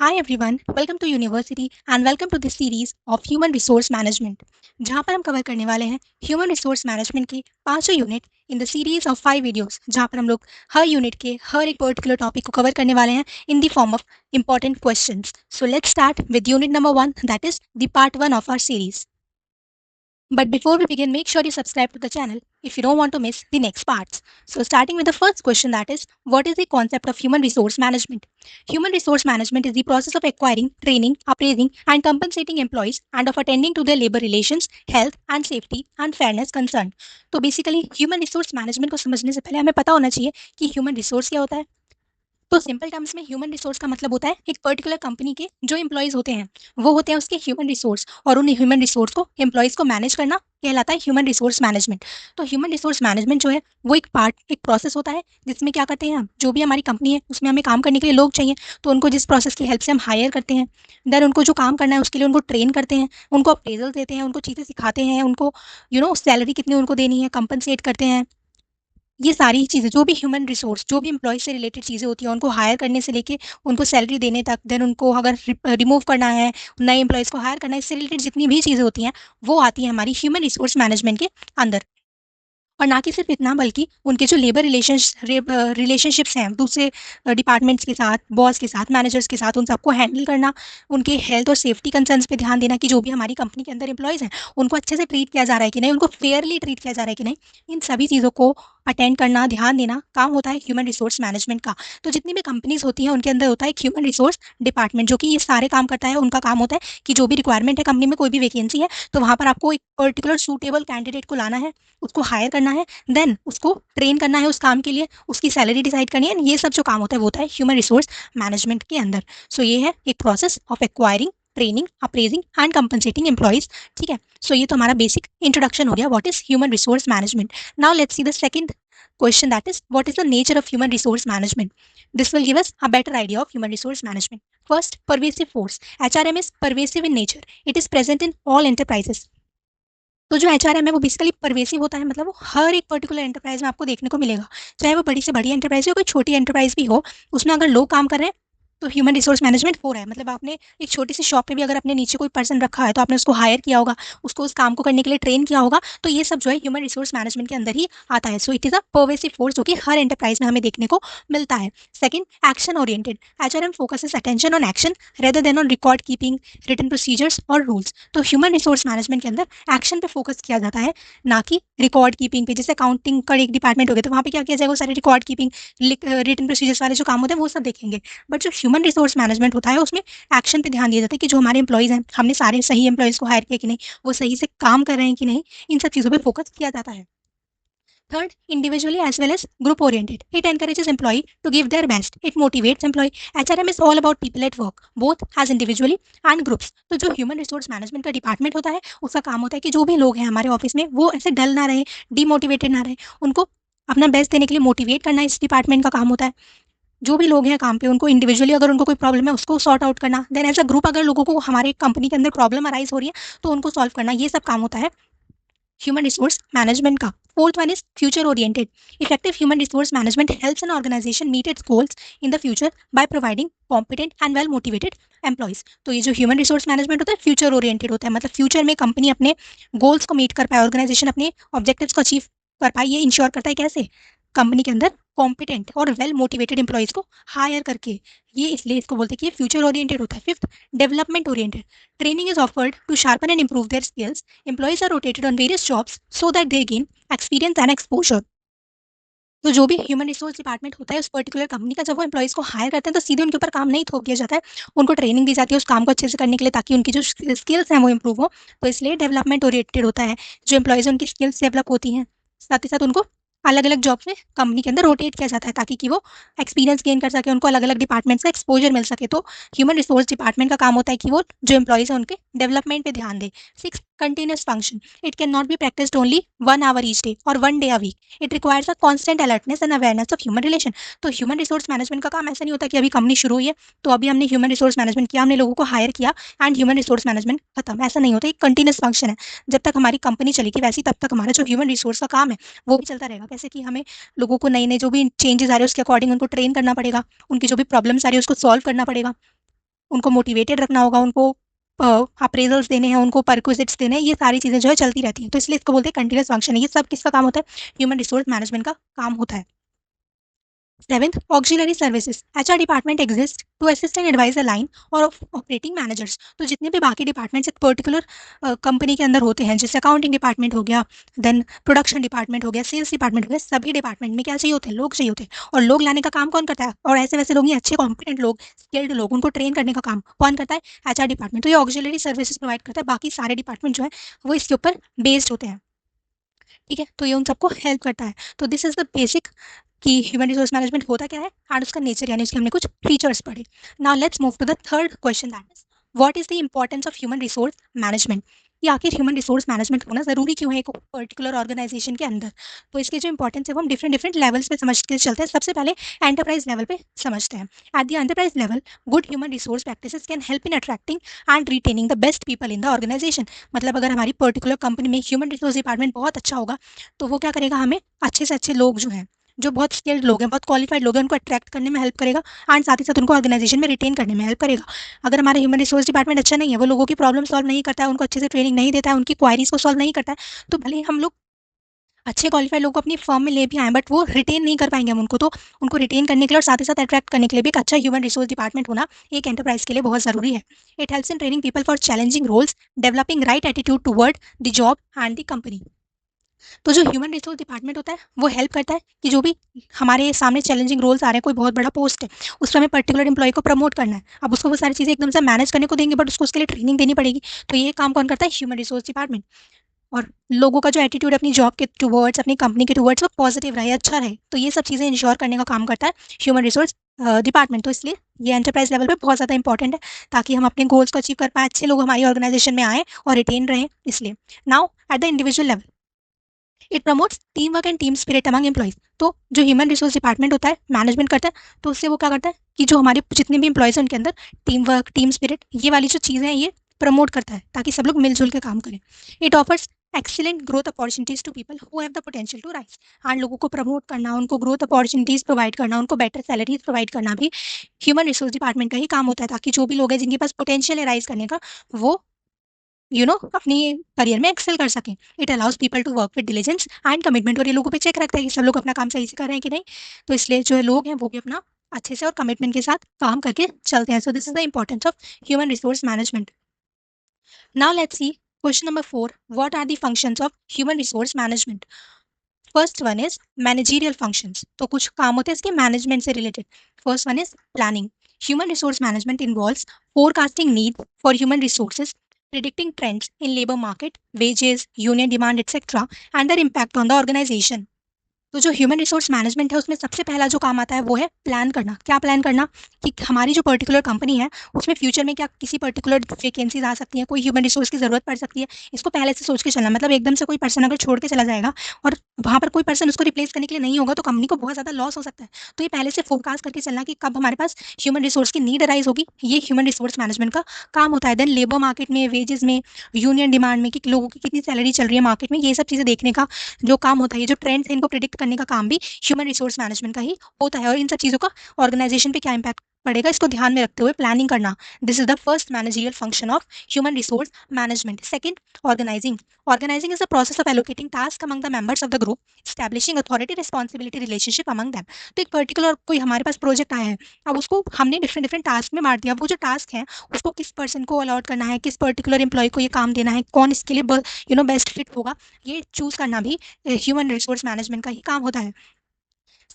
Hi everyone, welcome to University and welcome to this series of Human Resource Management जहाँ पर हम cover करने वाले हैं Human Resource Management के पांचों unit in the series of 5 videos जहाँ पर हम लोग हर यूनिट के हर एक पर्टिकुलर टॉपिक को कवर करने वाले हैं in the form of important questions. So let's start with unit number 1 that is the part 1 of our series. But before we begin, make sure you subscribe to the channel if you don't want to miss the next parts. So, starting with the first question that is, what is the concept of human resource management? Human resource management is the process of acquiring, training, appraising, and compensating employees and of attending to their labor relations, health and safety and fairness concerned. तो basically human resource management को समझने से पहले हमें पता होना चाहिए कि ह्यूमन रिसोर्स क्या होता है. तो सिंपल टर्म्स में ह्यूमन रिसोर्स का मतलब होता है एक पर्टिकुलर कंपनी के जो एम्प्लॉयज होते हैं वो होते हैं उसके ह्यूमन रिसोर्स, और उन ह्यूमन रिसोर्स को एम्प्लॉयज को मैनेज करना कहलाता है ह्यूमन रिसोर्स मैनेजमेंट. तो ह्यूमन रिसोर्स मैनेजमेंट जो है वो एक प्रोसेस होता है जिसमें क्या करते हैं हम, जो भी हमारी कंपनी है उसमें हमें काम करने के लिए लोग चाहिए, तो उनको जिस प्रोसेस की हेल्प से हम हायर करते हैं, देन उनको जो काम करना है उसके लिए उनको ट्रेन करते हैं, उनको अप्रेजल देते हैं, उनको चीज़ें सिखाते हैं, उनको सैलरी कितनी उनको देनी है, कंपनसेट करते हैं. ये सारी चीज़ें जो भी ह्यूमन रिसोर्स, जो भी एम्प्लॉय से रिलेटेड चीज़ें होती हैं, उनको हायर करने से लेके उनको सैलरी देने तक, देन उनको अगर रिमूव करना है, नए एम्प्लॉयज़ को हायर करना है, इससे रिलेटेड जितनी भी चीज़ें होती हैं, वो आती हैं हमारी ह्यूमन रिसोर्स मैनेजमेंट के अंदर. और ना कि सिर्फ इतना, बल्कि उनके जो लेबर रिलेशनशिप्स हैं दूसरे डिपार्टमेंट्स के साथ, बॉस के साथ, मैनेजर्स के साथ, उन सबको हैंडल करना, उनके हेल्थ और सेफ्टी कंसर्न्स पे ध्यान देना कि जो भी हमारी कंपनी के अंदर एम्प्लॉयज़ हैं उनको अच्छे से ट्रीट किया जा रहा है कि नहीं, उनको फेयरली ट्रीट किया जा रहा है कि नहीं, इन सभी चीज़ों को अटेंड करना, ध्यान देना काम होता है ह्यूमन रिसोर्स मैनेजमेंट का. तो जितनी भी कंपनीज होती हैं उनके अंदर होता है एक ह्यूमन रिसोर्स डिपार्टमेंट जो कि ये सारे काम करता है. उनका काम होता है कि जो भी रिक्वायरमेंट है कंपनी में, कोई भी वैकेंसी है तो वहाँ पर आपको एक पर्टिकुलर सूटेबल कैंडिडेट को लाना है, उसको हायर करना है, देन उसको ट्रेन करना है उस काम के लिए, उसकी सैलरी डिसाइड करनी है. ये सब जो काम होता है वो होता है ह्यूमन रिसोर्स मैनेजमेंट के अंदर. सो ये है एक process of acquiring, training, appraising and compensating employees. ठीक है, सो ये तो हमारा बेसिक इंट्रोडक्शन हो गया what is human resource management. Now let's see the second question, that is, what is the nature of human resource management? This will give us a better idea of human resource management. First, pervasive force. HRM is pervasive in nature. It is present in all enterprises. तो जो HRM है वो basically pervasive होता है, मतलब वो हर एक particular enterprise में आपको देखने को मिलेगा, चाहे वो बड़ी से बड़ी एंटरप्राइज हो, कोई छोटी एंटरप्राइज भी हो, उसमें अगर लोग काम कर रहे हैं तो ह्यूमन रिसोर्स मैनेजमेंट हो रहा है. मतलब आपने एक छोटी सी शॉप पे भी अगर अपने नीचे कोई पर्सन रखा है तो आपने उसको हायर किया होगा, उसको उस काम को करने के लिए ट्रेन किया होगा, तो ये सब जो है ह्यूमन रिसोर्स मैनेजमेंट के अंदर ही आता है. So it is a pervasive force जो कि हर एंटरप्राइज में हमें देखने को मिलता है. Second, action oriented. HRM focuses attention on action rather than on record keeping, written procedures और रूल्स. तो ह्यूमन रिसोर्स मैनेजमेंट के अंदर एक्शन पे फोकस किया जाता है, ना कि रिकॉर्ड कीपिंग पे. जैसे अकाउंटिंग का एक डिपार्टमेंट हो गया तो वहाँ पे क्या किया जाएगा, वो सारे रिकॉर्ड कीपिंग, रिटन प्रोसीजर्स वाले जो काम होते हैं वो सब देखेंगे. बट जो ह्यूमन रिसोर्स मैनेजमेंट होता है उसमें एक्शन पे ध्यान दिया जाता है कि जो हमारे एम्प्लॉयज हैं, हमने सारे सही एम्प्लॉयज को हायर किया कि नहीं, वो सही से काम कर रहे हैं कि नहीं, इन सब चीज़ों पे फोकस किया जाता है. Third, individually as well as group oriented. It encourages employee to give their best. It motivates employee. HRM is all about people at work, both as individually and groups. तो जो ह्यूमन रिसोर्स मैनेजमेंट का department होता है उसका काम होता है कि जो भी लोग हैं हमारे ऑफिस में वो ऐसे डल ना रहे, डिमोटिवेटेड ना रहे, उनको अपना बेस्ट देने के लिए मोटिवेट करना इस डिपार्टमेंट का काम होता है. जो भी लोग हैं काम पे उनको इंडिविजुअली अगर उनको कोई प्रॉब्लम है उसको सॉर्ट आउट करना, देन एज अ ग्रुप अगर लोगों को हमारे कंपनी के अंदर प्रॉब्लम अराइज हो रही है तो उनको सॉल्व करना, ये सब काम होता है ह्यूमन रिसोर्स मैनेजमेंट का. Fourth one is future oriented. Effective human resource management helps an organisation meet its goals in the future by providing competent and well motivated employees. तो ये जो ह्यूमन रिसोर्स मैनेजमेंट होता है future oriented होता है, मतलब future में company अपने गोल्स को मीट कर पाए, ऑर्गेनाइजेशन अपने ऑब्जेक्टिव्स को अचीव कर पाए. ये इंश्योर करता है कैसे, कंपनी के अंदर कॉम्पिटेंट और वेल मोटिवेटेड एम्प्लॉयज को हायर करके. ये इसलिए इसको बोलते हैं कि ये फ्यूचर ओरिएंटेड होता है. Fifth, development oriented. Training is offered to sharpen and improve their skills. Employees are rotated on various jobs so that they gain experience and exposure. तो जो भी ह्यूमन रिसोर्स डिपार्टमेंट होता है उस पर्टिकुलर कंपनी का, जब वो एम्प्लॉयज़ को हायर करते हैं तो सीधे उनके ऊपर काम नहीं थोप दिया जाता है, उनको ट्रेनिंग दी जाती है उस काम को अच्छे से करने के लिए ताकि उनकी जो स्किल्स हैं वो इम्प्रूव हो. तो इसलिए डेवलपमेंट ओरिएंटेड होता है. जो एम्प्लॉयज़ हैं उनकी स्किल्स डेवलप होती हैं, साथ ही साथ उनको अलग अलग जॉब्स में कंपनी के अंदर रोटेट किया जाता है ताकि कि वो एक्सपीरियंस गेन कर सके, उनको अलग अलग डिपार्टमेंट्स का एक्सपोजर मिल सके. तो ह्यूमन रिसोर्स डिपार्टमेंट का काम होता है कि वो जो एम्प्लॉयज़ हैं उनके डेवलपमेंट पे ध्यान दे. Six, continuous function. It can not be practised only 1 hour each day और 1 day a week. It requires a constant alertness and awareness of human relation. तो ह्यूमन रिसोर्स मैनेजमेंट का काम ऐसा नहीं होता कि अभी कंपनी शुरू हुई है तो अभी हमने ह्यूमन रिसोर्स मैनेजमेंट किया, हमने लोगों को हायर किया एंड ह्यूमन रिसोर्स मैनेजमेंट खत्म. ऐसा नहीं होता, एक कंटिन्यूस फंक्शन है. जब तक हमारी कंपनी चलेगी वैसे ही तब तक हमारा जो ह्यूमन रिसोर्स का काम है वो भी चलता रहेगा. कैसे कि हमें लोगों को नए नए जो भी चेंजेस आ रहे हैं उसके अकॉर्डिंग उनको ट्रेन करना पड़ेगा, उनकी जो भी प्रॉब्लम्स आ रही है उसको सॉल्व करना पड़ेगा, उनको मोटिवेटेड रखना होगा, उनको अप्रेजल्स देने हैं, उनको परक्विजिट्स देने हैं, ये सारी चीज़ें जो है चलती रहती हैं। तो इसलिए इसको बोलते हैं कंटिन्यूअस फंक्शन। ये सब किसका काम होता है? ह्यूमन रिसोर्स मैनेजमेंट का काम होता है। Seventh, auxiliary services. HR department exists to assist and advise a line or operating managers. तो जितने भी बाकी डिपार्टमेंट्स एक पर्टिकुलर कंपनी के अंदर होते हैं, जैसे अकाउंटिंग डिपार्टमेंट हो गया, देन प्रोडक्शन डिपार्टमेंट हो गया, सेल्स डिपार्टमेंट हो गया, सभी डिपार्टमेंट में क्या चाहिए होते हैं? लोग चाहिए होते हैं। और लोग लाने का काम कौन करता है? और ऐसे वैसे लोग नहीं, अच्छे कॉम्पिटेंट लोग, स्किल्ड लोग, उनको ट्रेन करने का काम कौन करता है? HR department. तो ये ऑक्सिलरी सर्विसेज प्रोवाइड करता है। बाकी सारे डिपार्टमेंट जो है वो इसके ऊपर बेस्ड होते हैं। ठीक है, तो ये उन सबको हेल्प करता है। तो दिस इज द बेसिक कि ह्यूमन रिसोर्स मैनेजमेंट होता क्या है एंड उसका नेचर, यानी उसके हमने कुछ फीचर्स पढ़े। Now let's move to the third question, that is what is the importance of human resource management. कि आखिर ह्यूमन रिसोर्स मैनेजमेंट होना जरूरी क्यों है एक पर्टिकुलर ऑर्गेनाइजेशन के अंदर। तो इसके जो इंपॉर्टेंस है वो हम डिफरेंट डिफरेंट लेवल्स पे समझ के चलते हैं। सबसे पहले एंटरप्राइज लेवल पे समझते हैं। At the enterprise level, good human resource practices can help in attracting and retaining the best people in the organisation. मतलब अगर हमारी पर्टिकुलर कंपनी में ह्यूमन रिसोर्स डिपार्टमेंट बहुत अच्छा होगा तो वो क्या करेगा, हमें अच्छे से अच्छे लोग जो हैं, जो बहुत स्किल्ड लोग हैं, बहुत क्वालिफाइड लोग हैं, उनको अट्रैक्ट करने में हेल्प करेगा एंड साथ ही साथ उनको ऑर्गेनाइजेशन में रिटेन करने में हेल्प करेगा। अगर हमारा ह्यूमन रिसोर्स डिपार्टमेंट अच्छा नहीं है, वो लोगों की प्रॉब्लम सॉल्व नहीं करता है, उनको अच्छे से ट्रेनिंग नहीं देता है, उनकी क्वायरीज को सॉल्व नहीं करता है, तो भले ही हम लोग अच्छे क्वालिफाइड लोगों को अपनी फर्म में ले भी आए बट वो रिटेन नहीं कर पाएंगे हम उनको। तो उनको रिटेन करने के लिए और साथ ही साथ अट्रैक्ट करने के लिए भी एक अच्छा ह्यूमन रिसोर्स डिपार्टमेंट होना एक एंटरप्राइज के लिए बहुत जरूरी है। It helps in training people for challenging roles, developing right attitude toward the job and the company. तो जो ह्यूमन रिसोर्स डिपार्टमेंट होता है वो हेल्प करता है कि जो भी हमारे सामने चैलेंजिंग रोल्स आ रहे हैं, कोई बहुत बड़ा पोस्ट है, उसमें हमें पर्टिकुलर एम्प्लॉय को प्रमोट करना है। अब उसको वो सारी चीज़ें एकदम से मैनेज करने को देंगे बट उसको उसके लिए ट्रेनिंग देनी पड़ेगी। तो ये काम कौन करता है? Human resource department. और लोगों का जो एटीट्यूड अपनी जॉब के टुवर्ड्स, अपनी कंपनी के टुवर्ड्स वो पॉजिटिव रहे, अच्छा रहे, तो ये सब चीज़ें इंश्योर करने का काम करता है ह्यूमन रिसोर्स डिपार्टमेंट। तो इसलिए ये एंटरप्राइज लेवल पे बहुत ज़्यादा इंपॉर्टेंट है ताकि हम अपने गोल्स को अचीव कर पाएँ, अच्छे लोग हमारी ऑर्गेनाइजेशन में आए और रिटेन रहें। इसलिए now at the individual level, it promotes team work and team spirit among employees. तो जो ह्यूमन रिसोर्स डिपार्टमेंट होता है, मैनेजमेंट करता है, तो उससे वो क्या करता है कि जो हमारे जितने भी एम्प्लॉयज हैं उनके अंदर टीम वर्क, टीम स्पिरिट, ये वाली जो चीज़ें हैं ये प्रमोट करता है ताकि सब लोग मिलजुल के काम करें। It offers excellent growth opportunities to people who have the potential to rise. And लोगों को प्रमोट करना, उनको ग्रोथ अपॉर्चुनिटीज प्रोवाइड करना, उनको बेटर सैलरीज प्रोवाइड करना भी ह्यूमन रिसोर्स डिपार्टमेंट का ही काम होता है ताकि जो भी लोग हैं जिनके पास पोटेंशियल है राइज करने का, वो अपनी करियर में एक्सेल कर सकें। It allows people to work with diligence and commitment. और ये लोगों पे चेक रखता है कि सब लोग अपना काम सही से कर रहे हैं कि नहीं। तो इसलिए जो लोग हैं वो भी अपना अच्छे से और कमिटमेंट के साथ काम करके चलते हैं। So this is the importance of human resource management. Now let's see question number 4, what are the functions of human resource management. First one is managerial functions. तो कुछ काम होते हैं इसके मैनेजमेंट से related. First one is planning. Human resource management involves forecasting need for human resources, predicting trends in labor market, wages, union demand, etc., and their impact on the organization. तो जो human resource management है उसमें सबसे पहला जो काम आता है वो है प्लान करना। क्या प्लान करना? कि हमारी जो पर्टिकुलर कंपनी है उसमें फ्यूचर में क्या किसी पर्टिकुलर वैकेंसीज आ सकती हैं, कोई ह्यूमन रिसोर्स की ज़रूरत पड़ सकती है, इसको पहले से सोच के चलना। मतलब एकदम से कोई पर्सन अगर छोड़ के चला जाएगा और वहाँ पर कोई पर्सन उसको रिप्लेस करने के लिए नहीं होगा तो कंपनी को बहुत ज़्यादा लॉस हो सकता है। तो ये पहले से फोरकास्ट करके चलना कि कब हमारे पास ह्यूमन रिसोर्स की नीड अराइज होगी, ये ह्यूमन रिसोर्स मैनेजमेंट का काम होता है। देन लेबर मार्केट में, वेजेस में, यूनियन डिमांड में कि लोगों की कितनी सैलरी चल रही है मार्केट में, ये सब चीज़ें देखने का जो काम होता है, ये जो ट्रेंड्स है इनको प्रिडिक्ट करने का काम भी ह्यूमन रिसोर्स मैनेजमेंट का ही होता है। और इन सब चीज़ों का ऑर्गेनाइजेशन पे क्या इम्पैक्ट पड़ेगा इसको ध्यान में रखते हुए प्लानिंग करना। This is the first managerial function of human resource management. Second, organising. Organising is the process of allocating task among the members of the group, establishing authority responsibility relationship among them. तो एक particular कोई हमारे पास project आया है, अब उसको हमने different different task में बांट दिया। अब वो जो टास्क है उसको किस पर्सन को अलॉट करना है, किस पर्टिकुलर एम्प्लॉय को ये काम देना है, कौन इसके लिए बेस्ट फिट होगा, ये चूज करना भी ह्यूमन रिसोर्स मैनेजमेंट का ही काम होता है।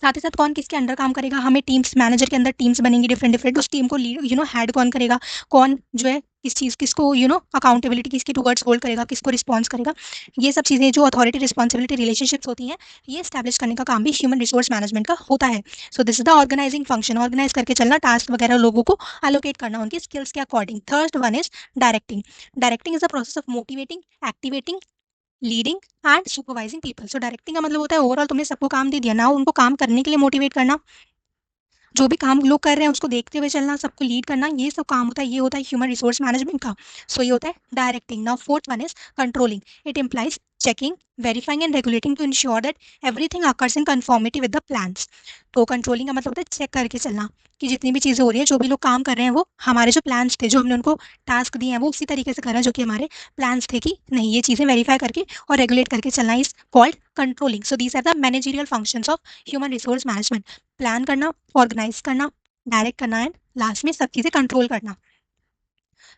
साथ ही साथ कौन किसके अंडर काम करेगा, हमें टीम्स, मैनेजर के अंदर टीम्स बनेंगी डिफरेंट डिफरेंट, उस टीम को लीड हेड कौन करेगा, कौन जो है किस चीज़ किसको अकाउंटेबिलिटी किसके टुवर्ड्स होल्ड करेगा, किसको रिस्पॉन्स करेगा, ये सब चीज़ें जो अथॉरिटी रिस्पॉन्सिबिलिटी रिलेशनशिप्स होती हैं ये स्टैब्लिश करने का काम भी ह्यूमन रिसोर्स मैनेजमेंट का होता है। So this is the organising function. Organise करके चलना, टास्क वगैरह लोगों को एलोकेट करना उनकी स्किल्स के according. Third one is directing. Directing is the process of motivating, activating, leading and supervising people. So directing का मतलब होता है ओवरऑल तुमने सबको काम दे दिया ना, उनको काम करने के लिए मोटिवेट करना, जो भी काम लोग कर रहे हैं उसको देखते हुए चलना, सबको लीड करना, ये सब काम होता है, ये होता है ह्यूमन रिसोर्स मैनेजमेंट का। सो ये होता है directing. Now fourth one is controlling. It implies checking, verifying and regulating to ensure that everything occurs in conformity with the plans. तो कंट्रोलिंग का मतलब होता है चेक करके चलना कि जितनी भी चीज़ें हो रही हैं, जो भी लोग काम कर रहे हैं, वो हमारे जो प्लान्स थे, जो हमने उनको टास्क दिए हैं, वो उसी तरीके से कर रहे हैं जो कि हमारे प्लान्स थे कि नहीं। ये चीज़ें वेरीफाई करके और रेगुलेट करके चलना is called controlling. So these are the managerial functions of human resource management. Plan करना, ऑर्गेनाइज करना, डायरेक्ट करना एंड लास्ट में सब चीज़ें कंट्रोल करना।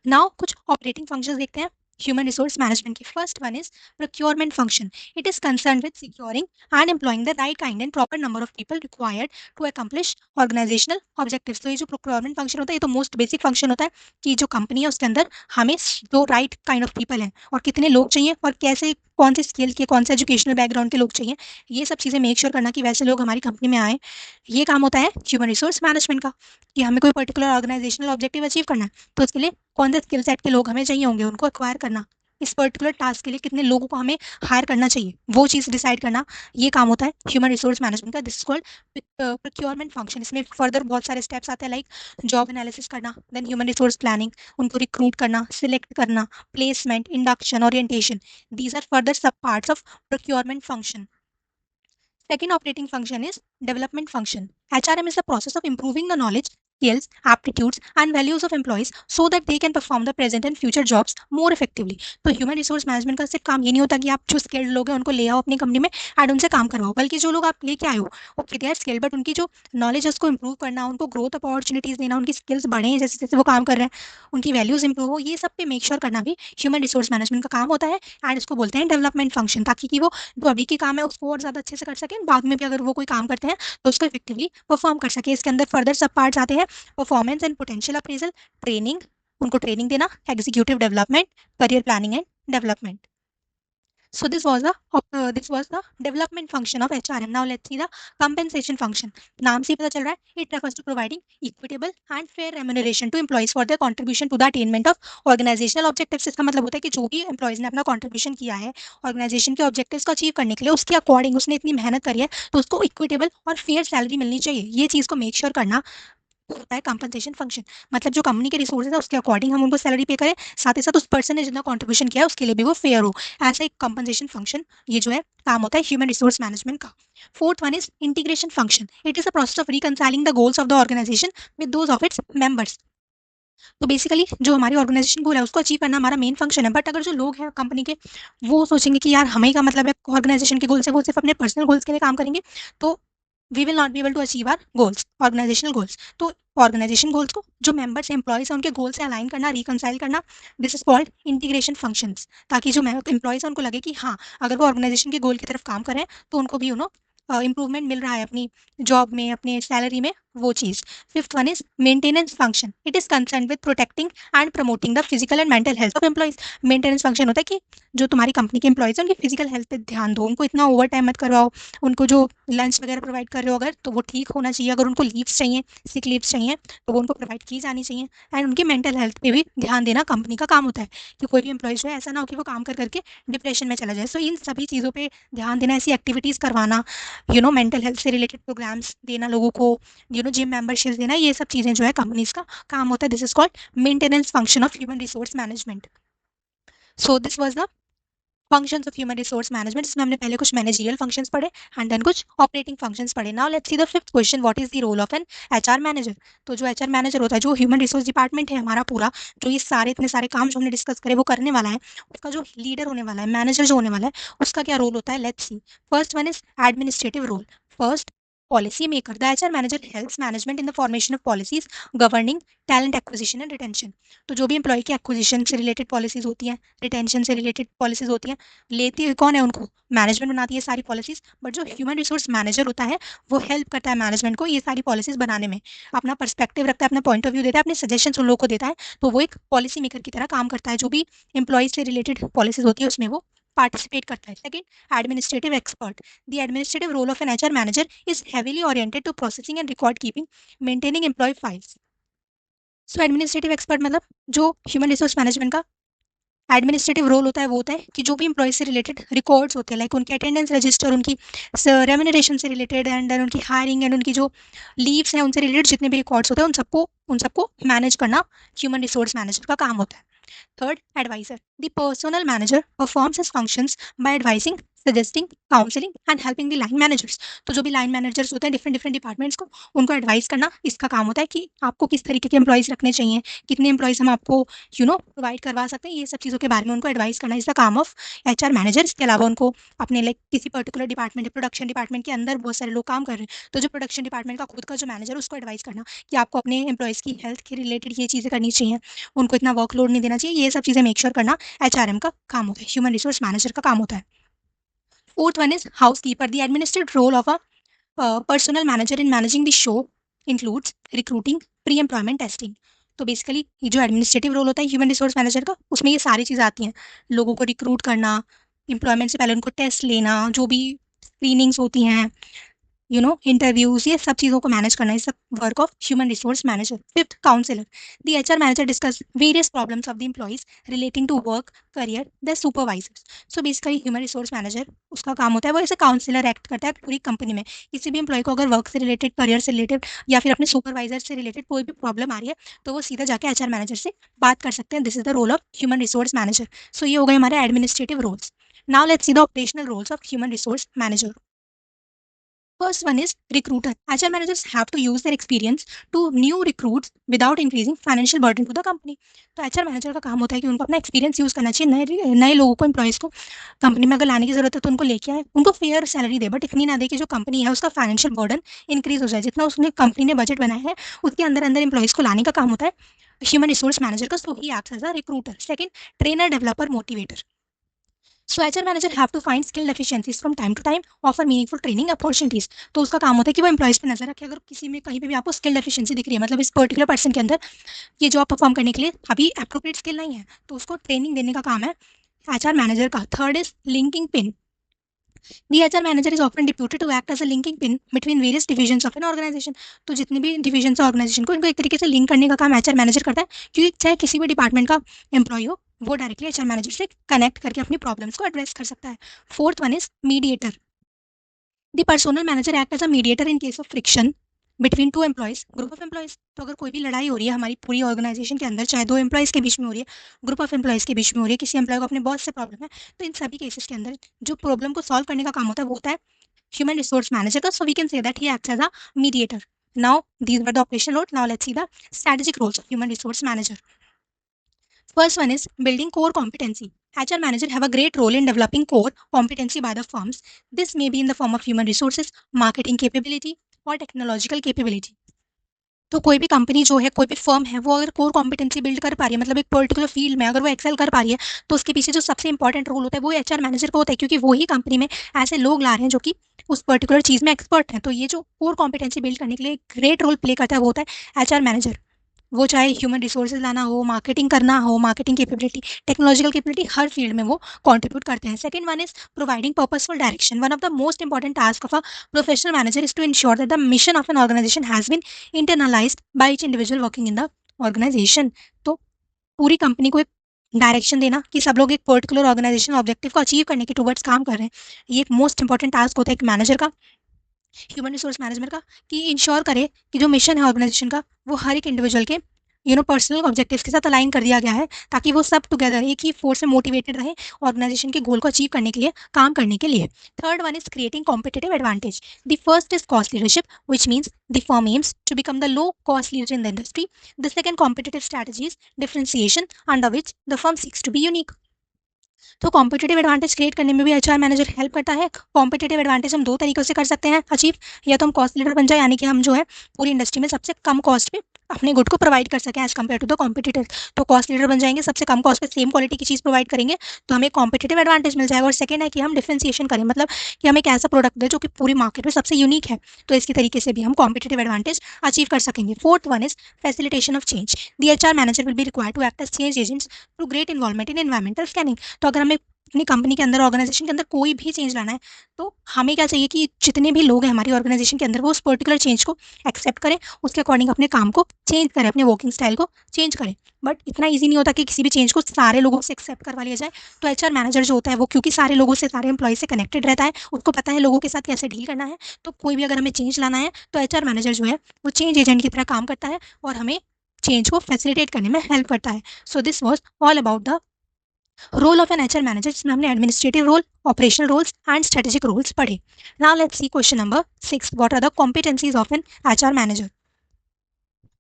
नाउ कुछ ऑपरेटिंग फंक्शंस देखते हैं ह्यूमन रिसोर्स मैनेजमेंट की। First one is procurement function. It is concern with securing and employing the right kind and proper number of people required to accomplish organisational objectives. तो ये जो procurement function होता है, ये तो मोस्ट बेसिक फंक्शन होता है कि जो कंपनी है उसके अंदर हमें जो राइट काइंड ऑफ पीपल हैं और कितने लोग चाहिए और कैसे, कौन से स्किल के, कौन से एजुकेशनल बैकग्राउंड के लोग चाहिए, ये सब चीज़ें मेक श्योर करना कि वैसे लोग हमारी कंपनी में आए। ये काम होता है ह्यूमन रिसोर्स मैनेजमेंट का कि हमें कोई पर्टिकुलर ऑर्गेनाइजेशनल ऑब्जेक्टिव अचीव करना है, तो उसके लिए कौन से स्किल सेट के लोग हमें चाहिए होंगे, उनको एक्वायर करना, इस पर्टिकुलर टास्क के लिए कितने लोगों को हमें हायर करना चाहिए, वो चीज़ डिसाइड करना, ये काम होता है ह्यूमन रिसोर्स मैनेजमेंट का। This is called procurement function. इसमें फर्दर बहुत सारे स्टेप्स आते हैं, लाइक जॉब एनालिसिस करना, देन ह्यूमन रिसोर्स प्लानिंग, उनको रिक्रूट करना, सिलेक्ट करना, placement, induction, orientation. These are further सब parts of procurement function. Second operating function is development function. HRM is the process of improving the knowledge, skills, aptitudes, and values of employees so that they can perform the present and future jobs more effectively. तो human resource management का सिर्फ काम ये नहीं होता कि आप जो स्किल्ड लोग हैं उनको ले आओ अपनी कंपनी में एंड उनसे काम करवाओ, बल्कि जो लोग आप लेके आए हो okay they are skilled, but उनकी जो नॉलेज है उसको इंप्रूव करना, उनको ग्रोथ अपॉर्चुनिटीज देना, उनकी स्किल्स बढ़े जैसे जैसे वो काम कर रहे हैं, उनकी वैल्यूज इंप्रूव हो, ये सब पे मेक श्योर करना भी ह्यूमन रिसोर्स मैनेजमेंट का काम होता है एंड इसको बोलते हैं डेवलपमेंट फंक्शन, ताकि कि वो जो अभी की काम है उसको और ज़्यादा अच्छे से कर सकें, बाद में भी अगर वो कोई काम करते हैं तो उसको इफेक्टिवली परफॉर्म कर सके। इसके अंदर फर्दर सब पार्ट्स आते हैं performance and potential appraisal, training, उनको ट्रेनिंग देना, executive development, career planning and development. So this was the development function of HRM. Now let's see the compensation function. नाम से ही पता चल रहा है it refers to providing equitable and fair remuneration to employees for their contribution to the attainment of organizational objectives. इसका मतलब होता है कि जो भी एम्प्लॉयज ने अपना कंट्रीब्यूशन किया है ऑर्गेनाइजेशन के ऑब्जेक्टिव्स को अचीव करने के लिए, उसके अकॉर्डिंग उसने इतनी मेहनत करी है तो उसको इक्विटेबल और फेयर सैलरी मिलनी चाहिए। ये चीज़ को मेक श्योर करना होता है कंपनसेशन फंक्शन। मतलब जो कंपनी के रिसोर्सेज है उसके अकॉर्डिंग हम उनको सैलरी पे करें, साथ ही साथ उस पर्सन ने जितना कंट्रीब्यूशन किया है उसके लिए भी वो फेयर हो। ऐसा एक कंपनसेशन फंक्शन ये जो है काम होता है ह्यूमन रिसोर्स मैनेजमेंट का। Fourth one is integration function. It is a process of reconciling the goals of the organisation with those of its members. तो बेसिकली जो हमारी ऑर्गेनाइजेशन गोल है उसको अचीव करना हमारा मेन फंक्शन है, बट अगर जो लोग हैं कंपनी के वो सोचेंगे कि यार हमें का मतलब है ऑर्गेनाइजेशन के गोल से, वो सिर्फ अपने पर्सनल गोल्स के लिए काम करेंगे, तो we will not be able to achieve our goals, organisational goals. तो ऑर्गेनाइजेशन गोल्स को जो मेंबर्स एम्प्लॉयज हैं उनके गोल से अलाइन करना, रिकंसाइल करना, this is called integration functions. ताकि जो एम्प्लॉयज हैं उनको लगे कि हाँ अगर वो ऑर्गेनाइजेशन के गोल की तरफ काम करें तो उनको भी इंप्रूवमेंट मिल रहा है अपनी जॉब में, अपने सैलरी में, वो चीज़. Fifth one is maintenance function. It is concern with protecting and promoting the physical and mental health of employees. Maintenance function होता है कि जो तुम्हारी कंपनी के एम्प्लॉयज हैं उनकी फिजिकल हेल्थ पे ध्यान दो, उनको इतना ओवर टाइम मत करवाओ, उनको जो लंच वगैरह प्रोवाइड कर रहे हो अगर तो वो ठीक होना चाहिए, अगर उनको लीव्स चाहिए, सिक लीव्स चाहिए तो वो उनको प्रोवाइड की जानी चाहिए. एंड उनकी मेंटल हेल्थ पे भी ध्यान देना कंपनी का काम होता है कि कोई भी एम्प्लॉयज जो है ऐसा ना हो कि वो काम कर करके डिप्रेशन में चला जाए. सो इन सभी चीज़ों पे ध्यान देना, ऐसी एक्टिविटीज़ करवाना, मेंटल हेल्थ से रिलेटेड प्रोग्राम्स देना लोगों को, जिम मेंबरशिप देना, ये सब चीज़ें जो है कंपनीज का काम होता है. This is called maintenance function of human resource management. So this was the functions of human resource management. इसमें हमने पहले कुछ मैनेजरियल फंक्शंस पढ़े एंड देन कुछ ऑपरेटिंग फंक्शंस पढ़े. Now let's see the fifth question, what is the role of an HR manager. तो जो HR manager होता है, जो ह्यूमन रिसोर्स डिपार्टमेंट है हमारा पूरा, जो ये सारे इतने सारे काम जो हमने डिस्कस करे वो करने वाला है, उसका जो लीडर होने वाला है, मैनेजर जो होने वाला है, उसका क्या रोल होता है, let's see. First one is administrative role. First, policy maker. The HR manager helps management in the formation of policies governing talent acquisition and retention. तो जो भी एम्प्लॉय की एक्विजिशन से रिलेटेड पॉलिसीज होती हैं, रिटेंशन से रिलेटेड पॉलिसीज होती हैं, लेती है कौन है उनको, मैनेजमेंट बनाती है सारी पॉलिसीज. बट जो ह्यूमन रिसोर्स मैनेजर होता है वो हेल्प करता है मैनेजमेंट को ये सारी पॉलिसीज बनाने में, अपना पर्सपेक्टिव रखता है, अपना पॉइंट ऑफ व्यू देता है, अपने सजेशन उन लोगों को देता है. तो वो एक पॉलिसी मेकर की तरह काम करता है, जो भी एम्प्लॉयज से रिलेटेड पॉलिसीज होती है उसमें वो पार्टिसिपेट करता है. Second, administrative expert. The administrative role of an HR manager is heavily oriented to processing and record keeping, maintaining employee files. So administrative expert मतलब जो ह्यूमन रिसोर्स मैनेजमेंट का एडमिनिस्ट्रेटिव रोल होता है वो होता है कि जो भी एम्प्लॉय से रिलेटेड रिकॉर्ड्स होते हैं, लाइक उनके अटेंडेंस रजिस्टर, उनकी रेम्यूनरेशन से रिलेटेड एंड उनकी हायरिंग एंड उनकी जो लीव्स हैं उनसे रिलेटेड जितने भी रिकॉर्ड्स होते हैं उन सबको मैनेज करना ह्यूमन रिसोर्स मैनेजर का काम होता है. Third, advisor. The personal manager performs his functions by advising, suggesting, counselling and helping the line managers. तो जो भी लाइन मैनेजर्स होते हैं डिफरेंट डिफरेंट डिपार्टमेंट्स को, उनको एडवाइस करना इसका काम होता है कि आपको किस तरीके के एम्प्लॉयज़ रखने चाहिए, कितने एम्प्लॉयज़ हम आपको प्रोवाइड करवा सकते हैं, ये सब चीज़ों के बारे में उनको एडवाइस करना इज़ द काम ऑफ एचआर मैनेजर। इसके अलावा उनको अपने लाइक किसी पर्टिकुलर डिपार्टमेंट या प्रोडक्शन डिपार्टमेंट के अंदर बहुत सारे लोग काम कर रहे हैं, तो जो प्रोडक्शन डिपार्टमेंट का खुद का जो मैनेजर है उसको एडवाइस करना कि आपको अपने एम्प्लॉयज़ की हेल्थ के रिलेटेड ये चीज़ें करनी चाहिए, उनको इतना वर्कलोड नहीं देना चाहिए, ये सब चीज़ें मेक श्योर करना एचआरएम का काम होता है, ह्यूमन रिसोर्स मैनेजर का काम होता है। Fourth one is housekeeper. The administrative role of a personal manager in managing the show includes recruiting, pre employment testing. तो बेसिकली ये जो एडमिनिस्ट्रेटिव रोल होता है ह्यूमन रिसोर्स मैनेजर का, उसमें ये सारी चीज़ें आती हैं। लोगों को रिक्रूट करना, एम्प्लॉयमेंट से पहले उनको टेस्ट लेना, जो भी स्क्रीनिंग्स होती हैं, इंटरव्यूज, ये सब चीज़ों को मैनेज करना, ये सब work of human resource manager. Fifth, counsellor. The HR manager discuss various problems of the employees relating to work, career, the supervisors. So basically human resource manager, उसका काम होता है वो ऐसे काउंसलर एक्ट करता है पूरी कंपनी में। किसी भी एम्प्लॉय को अगर वर्क से रिलेटेड, करियर से रिलेटेड या फिर अपने सुपरवाइजर से रिलेटेड कोई भी प्रॉब्लम आ रही है, तो वो सीधा जाके एचआर मैनेजर से बात कर सकते हैं। This is the role of human resource manager. So ये हो गए हमारे administrative roles. Now let's see the operational roles of human resource manager. First one is recruiter. HR managers have to use their experience to new recruits without increasing financial burden to the company. तो HR manager का काम होता है कि उनको अपना experience use करना चाहिए, नए नए लोगों को, एम्प्लॉयज़ को कंपनी में अगर लाने की ज़रूरत है तो उनको लेके आए, उनको फेयर सैलरी दे, बट इतनी ना दे कि जो कंपनी है उसका फाइनेंशियल बर्डन इंक्रीज हो जाए। जितना उसने कंपनी ने बजट बनाया है उसके अंदर अंदर एम्प्लॉयज़ को लाने का काम होता है ह्यूमन रिसोर्स मैनेजर का। So he acts as a recruiter. Second, trainer, developer, motivator. So HR manager have to find skill deficiencies from time to time, offer meaningful training opportunities. तो उसका काम होता है कि वो एम्प्लॉयज पे नजर रखे, अगर किसी में कहीं पे भी आपको स्किल डेफिशिएंसी दिख रही है, मतलब इस पर्टिकुलर पर्सन के अंदर ये जॉब परफॉर्म करने के लिए अभी अप्रोप्रिएट स्किल नहीं है, तो उसको ट्रेनिंग देने का काम है एचआर मैनेजर का। Third is linking pin. The HR manager is often deputed to act as a linking pin between various divisions of an organization. तो जितने भी डिविजन है ऑर्गेनाइजेशन को, इनको एक तरीके से लिंक करने का काम एचआर मैनेजर करता है, क्योंकि चाहे किसी भी डिपार्टमेंट का एम्प्लॉय हो, वो डायरेक्टली एचआर मैनेजर से कनेक्ट करके अपनी प्रॉब्लम्स को एड्रेस कर सकता है। Fourth one is mediator. The personal manager act as a mediator in case of friction between two employees, group of employees. तो अगर कोई भी लड़ाई हो रही है हमारी पूरी ऑर्गेनाइजेशन के अंदर, चाहे दो एम्प्लॉयज के बीच में हो रही है, ग्रुप ऑफ एम्प्लॉयज के बीच में हो रही है, किसी एम्प्लॉय को अपने बॉस से प्रॉब्लम है, तो इन सभी केसेस के अंदर जो प्रॉब्लम को सॉल्व करने का काम होता है वो होता है human resource manager. So we can say that he acts as a mediator. Now these were the operational roles. Now let's see the strategic roles of human resource manager. First one is building core competency. HR manager have a great role in developing core competency by the firms. This may be in the form of human resources, marketing capability, or technological capability. तो कोई भी company जो है, कोई भी firm है, वो अगर कोर कॉम्पिटेंसी बिल्ड कर पा रही है, मतलब एक पर्टिकुलर फील्ड में अगर वो एक्सेल कर पा रही है, तो उसके पीछे जो सबसे इंपॉर्टेंट रोल होता है वो एचआर मैनेजर का होता है, क्योंकि वो ही कंपनी में ऐसे लोग ला रहे हैं जो कि उस पर्टिकुलर चीज़ में एक्सपर्ट हैं। तो ये जो कोर कॉम्पिटेंसी बिल्ड करने के लिए ग्रेट रोल प्ले करता है वो होता है एचआर मैनेजर। वो चाहे ह्यूमन रिसोर्सेज लाना हो, मार्केटिंग करना हो, मार्केटिंग कैपेबिलिटी, टेक्नोलॉजिकल कैपेबिलिटी, हर फील्ड में वो कंट्रीब्यूट करते हैं। Second one is providing purposeful direction. One of the most important task of a professional manager is to ensure that the mission of an organisation has been internalised by each individual working in the organisation. तो पूरी company को एक direction देना कि सब लोग एक particular organisation objective को अचीव करने के टुवर्ड्स काम कर रहे हैं, ये एक मोस्ट इंपॉर्टेंट टास्क होता है एक मैनेजर का, ह्यूमन रिसोर्स मैनेजमेंट का, कि इंश्योर करे कि जो मिशन है ऑर्गेनाइजेशन का वो हर एक इंडिविजुअल के पर्सनल ऑब्जेक्टिव्स के साथ अलाइन कर दिया गया है, ताकि वो सब टुगेदर एक ही फोर्स से मोटिवेटेड रहे ऑर्गेनाइजेशन के गोल को अचीव करने के लिए, काम करने के लिए। Third one is creating competitive advantage. The first is cost leadership, which means the firm aims to become the low cost leader in the industry. The second competitive strategy is differentiation, under which the firm seeks to be unique. So competitive advantage create करने में भी HR manager help करता है। Competitive advantage हम दो तरीकों से कर सकते हैं अचीव, या तो हम कॉस्ट लीडर बन जाए, यानी कि हम जो है पूरी इंडस्ट्री में सबसे कम कॉस्ट पे अपने गुड को प्रोवाइड कर सकें as compare to the competitor. तो कॉस्ट लीडर बन जाएंगे, सबसे कम कॉस्ट पे सेम क्वालिटी की चीज़ प्रोवाइड करेंगे, तो हमें कॉम्पिटेटिव एडवांटेज मिल जाएगा। और सेकंड है कि हम डिफरेंशिएशन करें, मतलब कि हम एक ऐसा प्रोडक्ट दें जो कि पूरी मार्केट में सबसे यूनिक है, तो इसकी तरीके से भी हम कॉम्पिटेटिव एडवांटेज अचीव कर सकेंगे। Fourth one is facilitation of change. The HR manager will be required to act as change agents through great involvement in environmental scanning. तो अगर हमें अपनी कंपनी के अंदर, ऑर्गेनाइजेशन के अंदर कोई भी चेंज लाना है, तो हमें क्या चाहिए कि जितने भी लोग हैं हमारी ऑर्गेनाइजेशन के अंदर वो उस पर्टिकुलर चेंज को एक्सेप्ट करें, उसके अकॉर्डिंग अपने काम को चेंज करें, अपने वर्किंग स्टाइल को चेंज करें। बट इतना ईजी नहीं होता कि किसी भी चेंज को सारे लोगों से एक्सेप्ट करवा लिया जाए। तो एचआर मैनेजर जो होता है वो, क्योंकि सारे लोगों से, सारे एम्प्लॉय से कनेक्टेड रहता है, उसको पता है लोगों के साथ कैसे डील करना है, तो कोई भी अगर हमें चेंज लाना है तो एचआर मैनेजर जो है वो चेंज एजेंट की तरह काम करता है और हमें चेंज को फैसिलिटेट करने में हेल्प करता है। So this was all about the role of an HR manager, जिसमें हमने administrative role, operational roles and strategic roles पढ़े। Now let's see question number 6, what are the competencies of an HR manager.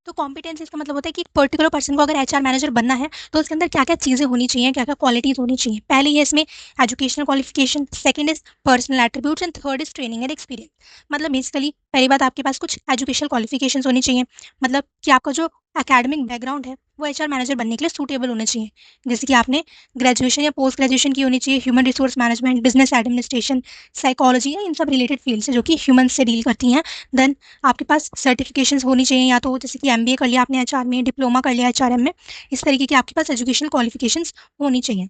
तो competencies का मतलब होता है कि एक पर्टिकुलर पर्सन को अगर एचआर मैनेजर बनना है तो उसके अंदर क्या क्या चीज़ें होनी चाहिए, क्या क्या क्वालिटीज़ होनी चाहिए। पहले ये इसमें educational qualification, second is personal attributes and third is training and experience. मतलब बेसिकली पहली बात आपके पास कुछ एजुकेशनल क्वालिफिकेशंस होनी चाहिए, मतलब कि आपका जो एकेडमिक बैकग्राउंड है वो एचआर मैनेजर बनने के लिए सूटेबल होने चाहिए। जैसे कि आपने ग्रेजुएशन या पोस्ट ग्रेजुएशन की होनी चाहिए human resource management, business administration, psychology या इन सब रिलेटेड फील्ड से जो कि ह्यूमन से डील करती हैं। देन आपके पास सर्टिफिकेशंस होनी चाहिए, या तो जैसे कि एमबीए कर लिया आपने एचआर में, डिप्लोमा कर लिया एचआरएम में, इस तरीके की आपके पास एजुकेशनल क्वालिफिकेशंस होनी चाहिए।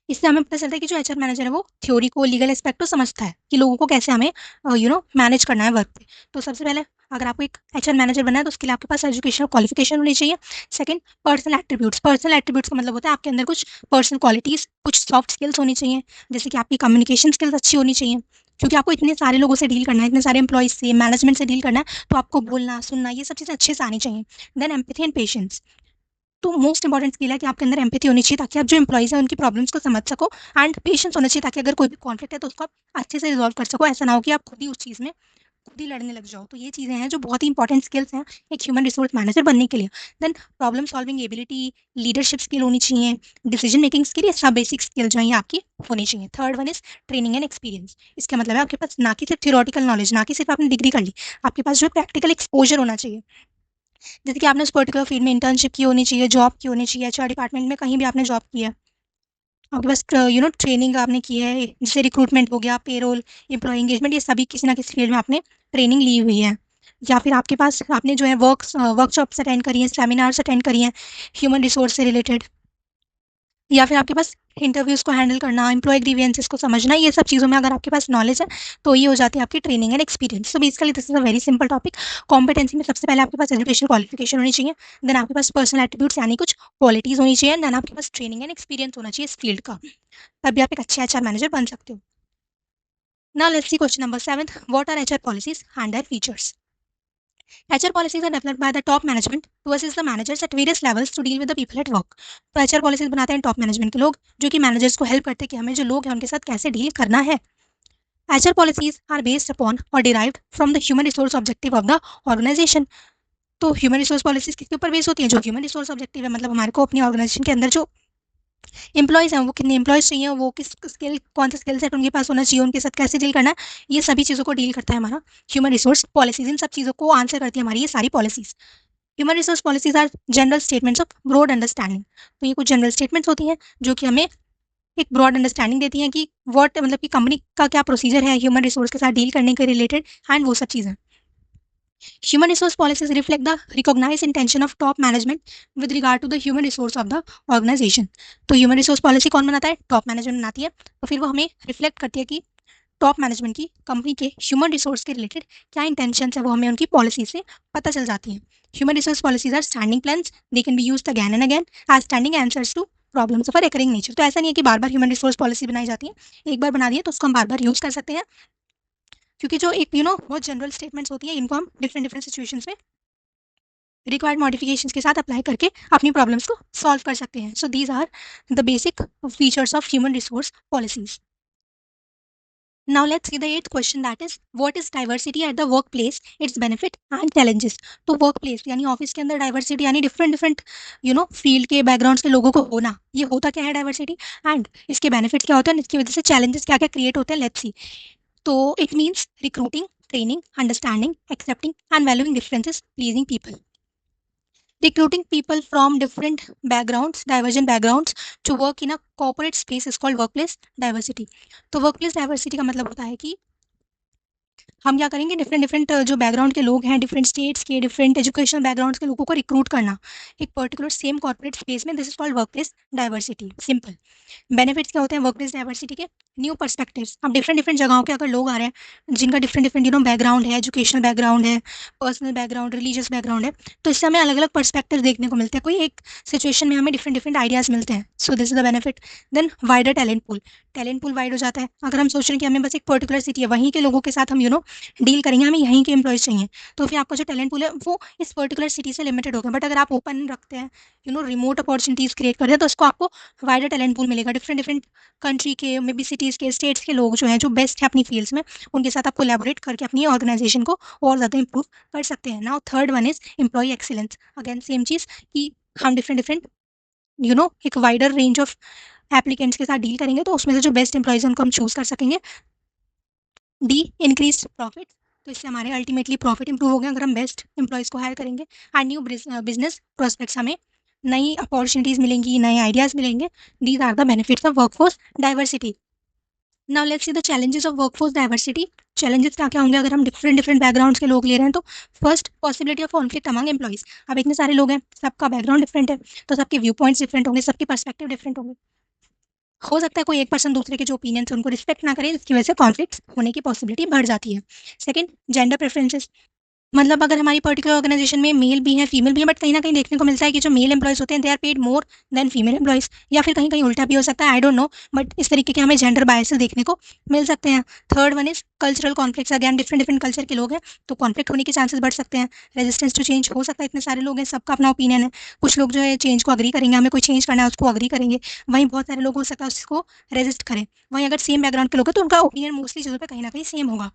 इससे हमें पता चलता है कि जो एचआर मैनेजर है वो थ्योरी को, लीगल एस्पेक्ट को समझता है कि लोगों को कैसे हमें मैनेज करना है वर्क पे। तो सबसे पहले अगर आपको एक एचआर मैनेजर बनना है तो उसके लिए आपके पास एजुकेशनल क्वालिफिकेशन होनी चाहिए। Second, personal attributes. Personal attributes का मतलब होता है आपके अंदर कुछ पर्सनल क्वालिटीज़, कुछ सॉफ्ट स्किल्स होनी चाहिए, जैसे कि आपकी कम्युनिकेशन स्किल्स अच्छी होनी चाहिए, क्योंकि आपको इतने सारे लोगों से डील करना है, इतने सारे एम्प्लॉइज से, मैनेजमेंट से डील करना है, तो आपको बोलना, सुनना, ये सब चीज़ें अच्छे से आनी चाहिए। Then empathy and patience. तो मोस्ट इंपॉर्टेंट स्किल है कि आपके अंदर एम्पैथी होनी चाहिए ताकि आप जो एम्प्लॉइज हैं उनकी प्रॉब्लम्स को समझ सको, एंड पेशेंस होना चाहिए ताकि अगर कोई भी कॉन्फ्लिक्ट है तो उसको आप अच्छे से रिजॉल्व कर सको। ऐसा ना हो कि आप खुद ही उस चीज़ में खुद ही लड़ने लग जाओ। तो ये चीज़ें हैं जो बहुत ही इंपॉर्टेंट स्किल्स हैं एक ह्यूमन रिसोर्स मैनेजर बनने के लिए। Then problem solving ability, leadership skill होनी चाहिए, डिसीजन मेकिंग स्किल, ये सब बेसिक स्किल जो है ये आपकी होनी चाहिए। Third one is training and experience. इसका मतलब है आपके पास ना कि सिर्फ थियोरेटिकल नॉलेज, ना कि सिर्फ आपने डिग्री कर ली, आपके पास जो प्रैक्टिकल एक्सपोजर होना चाहिए। जैसे कि आपने उस पर्टिकुलर फील्ड में इंटर्नशिप की होनी चाहिए, जॉब की होनी चाहिए, एचआर डिपार्टमेंट में कहीं भी आपने जॉब की है, आपके पास ट्रेनिंग आपने की है, जैसे रिक्रूटमेंट हो गया, पेरोल, एम्प्लॉय एंगेजमेंट, ये सभी किसी ना किसी फील्ड में आपने ट्रेनिंग ली हुई है। या फिर आपके पास आपने जो है वर्कशॉप्स अटेंड करी हैं, सेमिनार्स अटेंड करी हैं ह्यूमन रिसोर्स से रिलेटेड, या फिर आपके पास इंटरव्यूज़ को हैंडल करना, एम्प्लॉय ग्रीवियंसेस को समझना, ये सब चीज़ों में अगर आपके पास नॉलेज है तो ये हो जाती है आपकी training and experience. So basically this is a very simple topic. Competency में सबसे पहले आपके पास एजुकेशन क्वालिफिकेशन होनी चाहिए, देन आपके पास पर्सनल एट्रीब्यूट्स यानी कुछ क्वालिटीज़ होनी चाहिए, देन आपके पास ट्रेनिंग एंड एक्सपीरियंस होना चाहिए इस फील्ड का, तभी आप एक अच्छे एचआर मैनेजर बन सकते हो। Now let's see question number 7, what are HR policies and their features. HR policies are developed by the top management to assist the managers at various levels to deal with the people at work. तो HR policies बनाते हैं top management के लोग, जो कि managers को help करते हैं कि हमें जो लोग हैं उनके साथ कैसे डील करना है। HR policies are based upon or derived from the human resource objective of the organization. तो ह्यूमन रिसोर्स पॉलिसीज किसके ऊपर बेस होती है, जो ह्यूमन रिसोर्स ऑब्जेक्टिव है, मतलब हमारे को अपनी ऑर्गेनाइजेशन के अंदर जो एम्प्लॉयज हैं वो कितने एम्प्लॉयज चाहिए, वो किस स्किल, कौन सा स्किल सेट उनके पास होना चाहिए, उनके साथ कैसे डील करना है, ये सभी चीज़ों को डील करता है हमारा ह्यूमन रिसोर्स पॉलिसीज। इन सब चीज़ों को आंसर करती है हमारी ये सारी policies. Human resource policies are general statements of broad understanding. तो ये कुछ जनरल स्टेटमेंट्स होती हैं जो कि हमें एक ब्रॉड अंडरस्टैंडिंग देती हैं कि व्हाट, मतलब कि कंपनी का क्या प्रोसीजर है ह्यूमन रिसोर्स के साथ डील करने के रिलेटेड, एंड वो सब चीज़ें। Human resource policies reflect the recognized intention of top management with regard to the human resource of the organization. तो human resource policy कौन बनाता है, टॉप मैनेजमेंट बनाती है। तो फिर वो हमें रिफ्लेक्ट करती है कि टॉप मैनेजमेंट की कंपनी के ह्यूमन रिसोर्स के रिलेटेड क्या इंटेंशन है, वो हमें उनकी पॉलिसी से पता चल जाती है। Human resource policies are standing plans, they can be used again and again as standing answers to problems of a recurring nature. तो ऐसा नहीं है कि बार बार ह्यूमन रिसोर्स पॉलिसी बनाई जाती है, एक बार बना दी है तो उसको हम बार बार यूज़ कर सकते हैं, क्योंकि जो एक बहुत जनरल स्टेटमेंट्स होती हैं इनको हम डिफरेंट डिफरेंट सिचुएशंस में रिक्वायर्ड मॉडिफिकेशंस के साथ अप्लाई करके अपनी प्रॉब्लम्स को सॉल्व कर सकते हैं। So these are the basic features of human resource policies. Now let's see the eighth question, that is what is diversity at the workplace, its benefit and challenges। तो workplace यानी office के अंदर diversity यानी different different field के backgrounds के लोगों को होना, ये होता क्या है डाइवर्सिटी, एंड इसके बेनिफिट्स क्या होते हैं, इसकी वजह से चैलेंजेस क्या क्या क्रिएट होते हैं। Let's see. तो it means recruiting, training, understanding, accepting and valuing differences, pleasing people. Recruiting people from different backgrounds, divergent backgrounds, to work in a corporate space is called workplace diversity। तो workplace diversity का मतलब होता है कि हम क्या करेंगे, डिफरेंट डिफरेंट जो बैकग्राउंड के लोग हैं, डिफरेंट स्टेट्स के, डिफरेंट एजुकेशनल बैकग्राउंड के लोगों को रिक्रूट करना एक पर्टिकुलर सेम कॉर्पोरेट स्पेस में, this is called workplace diversity. Simple. Benefits क्या होते हैं वर्कप्लेस डाइवर्सिटी के, न्यू पर्सपेक्टिव्स। अब डिफरेंट डिफरेंट जगहों के अगर लोग आ रहे हैं जिनका डिफरेंट डिफरेंट बैकग्राउंड है, एजुकेशनल बैकग्राउंड है, पर्सनल बैकग्राउंड, रिलीजियस बैकग्राउंड है, तो इससे हमें अलग अलग पर्सपेक्टिव देखने को मिलते हैं, कोई एक सिचुएशन में हमें डिफरेंट डिफरेंट आइडियाज़ मिलते हैं। So this is the benefit. Then wider talent pool, talent pool wide हो जाता है। अगर हम सोच रहे हैं कि हमें बस एक पर्टिकुलर सिटी है, वहीं के लोगों के साथ हम डील करेंगे, हमें यहीं के एम्प्लॉयज़ चाहिए। तो फिर आपका जो टैलेंट पूल है वो इस पर्टिकुलर सिटी से लिमिटेड होगा। बट अगर आप ओपन रखते हैं, रिमोट अपॉर्च्युनिटीज़ क्रिएट करते हैं, तो उसको आपको वाइडर टैलेंट पूल मिलेगा। डिफरेंट डिफरेंट कंट्री के, मे बी सिटीज़ के, स्टेट्स के लोग जो हैं, जो बेस्ट हैं अपनी फील्ड्स में, उनके साथ आप कोलैबोरेट करके अपनी ऑर्गेनाइजेशन को और ज़्यादा इंप्रूव कर सकते हैं। Now third one is employee excellence. Again same चीज़ कि हम डिफरेंट डिफरेंट एक वाइडर रेंज ऑफ एप्लीकेंट्स के साथ डील करेंगे, तो उसमें से जो बेस्ट एम्प्लॉयज़ हैं उनको हम चूज़ कर सकेंगे। D increase profit. तो इससे हमारे अल्टीमेटली प्रॉफिट इंप्रूव हो गया अगर हम बेस्ट एम्प्लॉयज़ को हायर करेंगे। एंड न्यू बिजनेस प्रोस्पेक्ट्स, हमें नई अपॉर्चुनिटीज़ मिलेंगी, नए आइडियाज़ मिलेंगे। These are the benefits of workforce diversity. Now let's see the challenges of workforce diversity. Challenges क्या क्या होंगे अगर हम डिफरेंट डिफरेंट बैकग्राउंड्स के लोग ले रहे हैं? तो first, possibility of conflict among employees. अब इतने सारे लोग हैं, सबका बैकग्राउंड डिफरेंट है, तो सबके व्यू पॉइंट्स डिफरेंट होंगे, सबके पर्सपेक्टिव डिफरेंट होंगे। हो सकता है कोई एक पर्सन दूसरे के जो ओपिनियंस है उनको रिस्पेक्ट ना करे, इसकी वजह से कॉन्फ्लिक्ट होने की पॉसिबिलिटी बढ़ जाती है। Second, gender preferences. मतलब अगर हमारी पर्टिकुलर ऑर्गेनाइजेशन में मेल भी है, फीमेल भी है, बट कहीं न कहीं देखने को मिलता है कि जो मेल एम्प्लॉइज़ होते हैं they are paid more than female employees, या फिर कहीं-कहीं उल्टा भी हो सकता है, आई डोंट नो, बट इस तरीके के हमें जेंडर बायसेस देखने को मिल सकते हैं। Third one is cultural conflicts. Again different different culture के लोग हैं, तो कॉन्फ्लिक्ट होने के चांसेस बढ़ सकते हैं। रेजिस्टेंस टू चेंज, हो सकता है इतने सारे लोग हैं, सबका अपना ओपिनियन है। कुछ लोग जो है चेंज को एग्री करेंगे, हमें कोई चेंज करना है उसको एग्री करेंगे। वहीं बहुत सारे लोग हो सकता है उसको रेजिस्ट करें। वहीं अगर सेम बैकग्राउंड के लोग हैं तो उनका ओपिनियन मोस्टली चीज़ों पे कहीं न कहीं सेम होगा।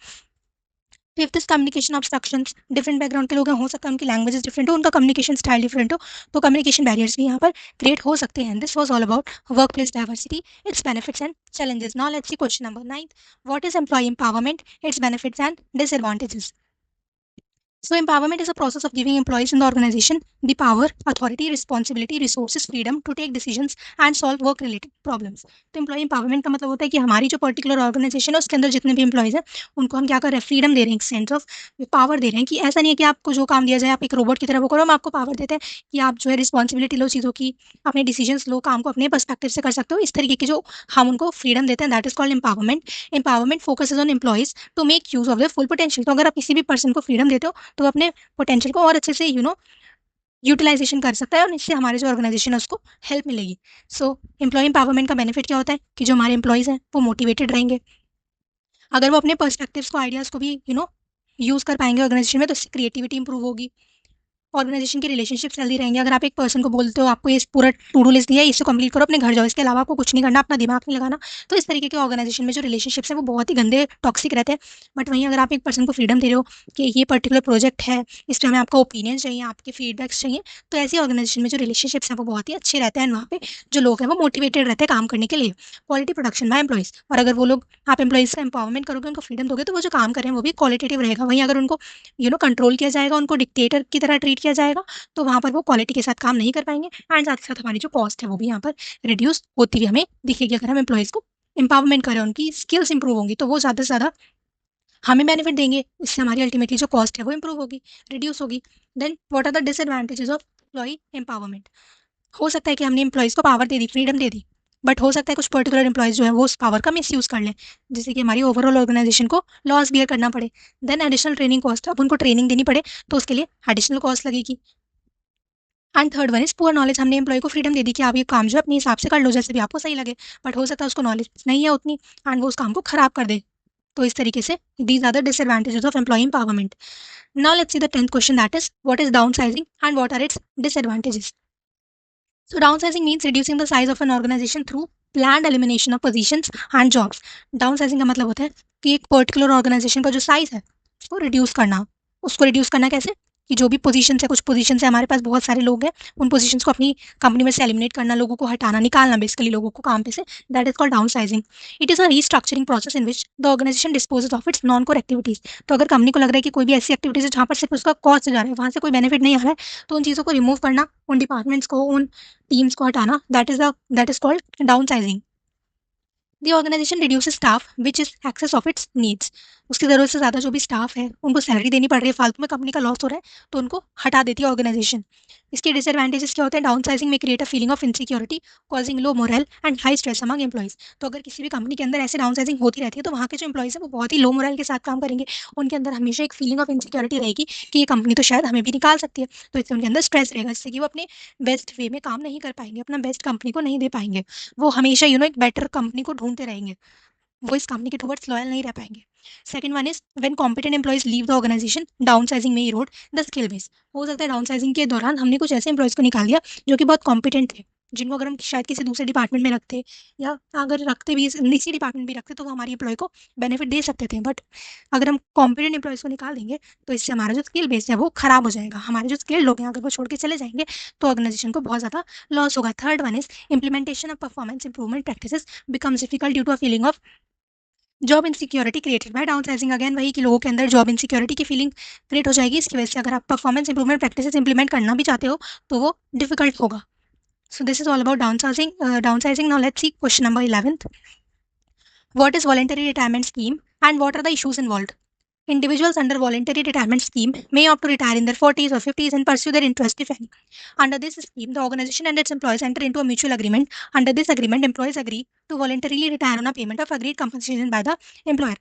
Fifth is communication obstructions. Different background के लोग हैं, हो सकता है उनकी लैंग्वेजेस डिफरेंट हो, उनका कम्युनिकेशन स्टाइल डिफरेंट हो, तो कम्युनिकेशन बैरियर्स भी यहाँ पर क्रिएट हो सकते हैं। This was all about work place diversity, it's benefits and challenges. Now let's see question number 9. What is employee empowerment, its benefits and disadvantages? So, empowerment is a process of giving employees in the organization the power, authority, responsibility, resources, freedom to take decisions and solve work related problems. तो employ empowerment का मतलब होता है कि हमारी जो particular organisation है उसके अंदर जितने भी एम्प्लॉयज़ हैं उनको हम क्या कर रहे हैं, फ्रीडम दे रहे हैं, एक सेंस ऑफ पावर दे रहे हैं कि ऐसा नहीं है कि आपको जो काम दिया जाए आप एक रोबोट की तरह वो करो। हम आपको पावर देते हैं कि आप जो है रिस्पॉन्सिबिलिटी लो चीज़ों की, अपने डिसीजंस लो, काम को अपने पर्सपेक्टिव से कर सकते हो। इस तरीके की जो हम उनको फ्रीडम देते हैं that is called empowerment. Empowerment focuses on employees to make use of their full potential. तो अगर आप किसी भी पर्सन को फ्रीडम देते हो तो अपने पोटेंशियल को और अच्छे से यूटिलाइजेशन कर सकता है और इससे हमारे जो ऑर्गेनाइजेशन है उसको हेल्प मिलेगी। सो एम्प्लॉय एम्पावरमेंट का बेनिफिट क्या होता है कि जो हमारे एम्प्लॉयज़ हैं वो मोटिवेटेड रहेंगे। अगर वो अपने पर्सपेक्टिव्स को, आइडियाज़ को भी यूज़ कर पाएंगे ऑर्गेनाइजेशन में, तो इससे क्रिएटिविटी इंप्रूव होगी। ऑर्गेनाइजेशन के रिलेशनशिप्स हेल्दी रहेंगे। अगर आप एक पर्सन को बोलते हो आपको ये पूरा टू डू लिस्ट दिया है, इससे कंप्लीट करो, अपने घर जाओ, इसके अलावा आपको कुछ नहीं करना, अपना दिमाग नहीं लगाना, तो इस तरीके के ऑर्गेनाइजेशन में जो रिलेशनशिप्स हैं वो बहुत ही गंदे, टॉक्सिक रहते हैं। बट वहीं अगर आप एक पर्सन को फ्रीडम दे रहे हो कि ये पर्टिकुलर प्रोजेक्ट है, इस पे हमें आपका ओपिनियन चाहिए, आपके फीडबैक्स चाहिए, तो ऐसी ऑर्गेनाइजेशन में जो रिलेशनशिप्स हैं वो बहुत ही अच्छे रहते हैं एंड वहाँ पे जो लोग हैं वो मोटिवेटेड रहते हैं काम करने के लिए। Quality production by employees. और अगर वो लोग, आप एम्प्लॉइज़ का एम्पावरमेंट करोगे, उनको फ्रीडम दोगे, तो वो जो काम कर रहे हैं वो भी क्वालिटेटिव रहेगा। वहीं अगर उनको कंट्रोल किया जाएगा, उनको डिक्टेटर की तरह ट्रीट किया जाएगा, तो वहाँ पर वो क्वालिटी के साथ काम नहीं कर पाएँगे एंड साथ ही साथ हमारी जो कॉस्ट है वो भी यहाँ पर रिड्यूस होती हुई हमें दिखेगी। अगर हम एम्प्लॉइज़ को एम्पावरमेंट करें, उनकी स्किल्स इंप्रूव होंगी, तो वो ज़्यादा से ज़्यादा हमें बेनिफिट देंगे। इससे हमारी अल्टीमेटली जो कॉस्ट है वो इंप्रूव होगी, रिड्यूस होगी। Then what are the disadvantages of employee empowerment? हो सकता है कि हमने एम्प्लॉइज़ को पावर दे दी, फ्रीडम दे दी, बट हो सकता है कुछ पर्टिकुलर एम्प्लॉइज़ जो है वो उस पावर का मिसयूज़ कर लें, जिससे कि हमारी ओवरऑल ऑर्गेनाइजेशन को लॉस बियर करना पड़े। देन एडिशनल ट्रेनिंग कॉस्ट, अब उनको ट्रेनिंग देनी पड़े, तो उसके लिए एडिशनल कॉस्ट लगेगी। And third one is poor knowledge. हमने एम्प्लॉय को फ्रीडम दे दी कि आप ये काम जो है अपने हिसाब से कर लो, जैसे भी आपको सही लगे, बट हो सकता है उसको नॉलेज नहीं है उतनी एंड वो उस काम को खराब कर दे। तो इस तरीके से these are the disadvantages of employee empowerment. Now let's see the 10th question, that is what is downsizing and what are its disadvantages? So downsizing means reducing the size of an organization through planned elimination of positions and jobs. Downsizing का मतलब होता है कि एक particular organisation का जो size है उसको रिड्यूस करना। उसको रिड्यूस करना कैसे? कि जो भी पोजीशंस है, कुछ पोजीशंस है, हमारे पास बहुत सारे लोग हैं, उन पोजीशंस को अपनी कंपनी में से एलिमिनेट करना, लोगों को हटाना, निकालना, बेसिकली लोगों को काम पे से, that is called downsizing. It is a restructuring process in which the organisation disposes of its non core activities. तो अगर कंपनी को लग रहा है कि कोई भी ऐसी एक्टिविटीज है जहाँ पर सिर्फ उसका कॉस्ट जा रहा है, वहाँ से कोई बेनिफिट नहीं आ रहा है, तो उन चीज़ों को रिमूव करना, उन डिपार्टमेंट्स को, उन टीम्स को हटाना, that is called downsizing. The organisation reduces staff which is excess of its needs. उसकी ज़रूरत से ज़्यादा जो भी स्टाफ है उनको सैलरी देनी पड़ रही है, फालतू में कंपनी का लॉस हो रहा है, तो उनको हटा देती है ऑर्गेनाइजेशन। इसके डिसएडवांटेजेस क्या होते हैं? डाउन साइजिंग में create a feeling of insecurity, causing low moral and high stress among employees. तो अगर किसी भी कंपनी के अंदर ऐसे डाउन साइजिंग होती रहती है तो वहाँ के जो एम्प्लॉइज है वो बहुत ही लो मोरल के साथ काम करेंगे। उनके अंदर हमेशा एक फीलिंग ऑफ इनसिक्योरिटी रहेगी कि ये कंपनी तो शायद हमें भी निकाल सकती है, तो इससे उनके अंदर स्ट्रेस रहेगा, जिससे कि वो अपने बेस्ट वे में काम नहीं कर पाएंगे, अपना बेस्ट कंपनी को नहीं दे पाएंगे। वो हमेशा एक बेटर कंपनी को ढूंढते रहेंगे। वो इस कंपनी के टुवर्ड्स लॉयल नहीं रह पाएंगे। Second one is when competent employees leave the organisation, downsizing में इरोड द स्किल बेस। हो सकता है डाउन साइजिंग के दौरान हमने कुछ ऐसे एम्प्लॉइज को निकाल दिया जो कि बहुत कॉम्पिटेंट थे, जिनको अगर हम शायद किसी दूसरे डिपार्टमेंट में रखते, या अगर रखते भी इसी डिपार्टमेंट भी रखते, तो वो हमारी एम्प्लॉय को बेनिफिट दे सकते थे। बट अगर हम कॉम्पिटेंट एम्प्लॉइज को निकाल देंगे तो इससे हमारा जो स्किल बेस है वो खराब हो जाएगा। हमारे जो स्किल्ड लोग हैं अगर वो छोड़ के चले जाएंगे तो ऑर्गेनाइजेशन को बहुत ज़्यादा लॉस होगा। Third one is implementation of performance improvement practices becomes difficult due to a feeling of job insecurity created by downsizing. Again वही कि लोगों के अंदर जॉब इनसिक्योरिटी की फीलिंग क्रिएट हो जाएगी। इसकी वजह से अगर आप परफॉर्मेंस इंप्रूवमेंट प्रैक्टिसेस इंप्लीमेंट करना भी चाहते हो तो वो डिफिकल्ट होगा। So this is all about downsizing. Downsizing. Now let's see question number 11th. What is voluntary retirement scheme and what are the issues involved? Individuals under voluntary retirement scheme may opt to retire in their 40s or 50s and pursue their interest if any. Under this scheme, the organization and its employees enter into a mutual agreement. Under this agreement, employees agree to voluntarily retire on a payment of agreed compensation by the employer.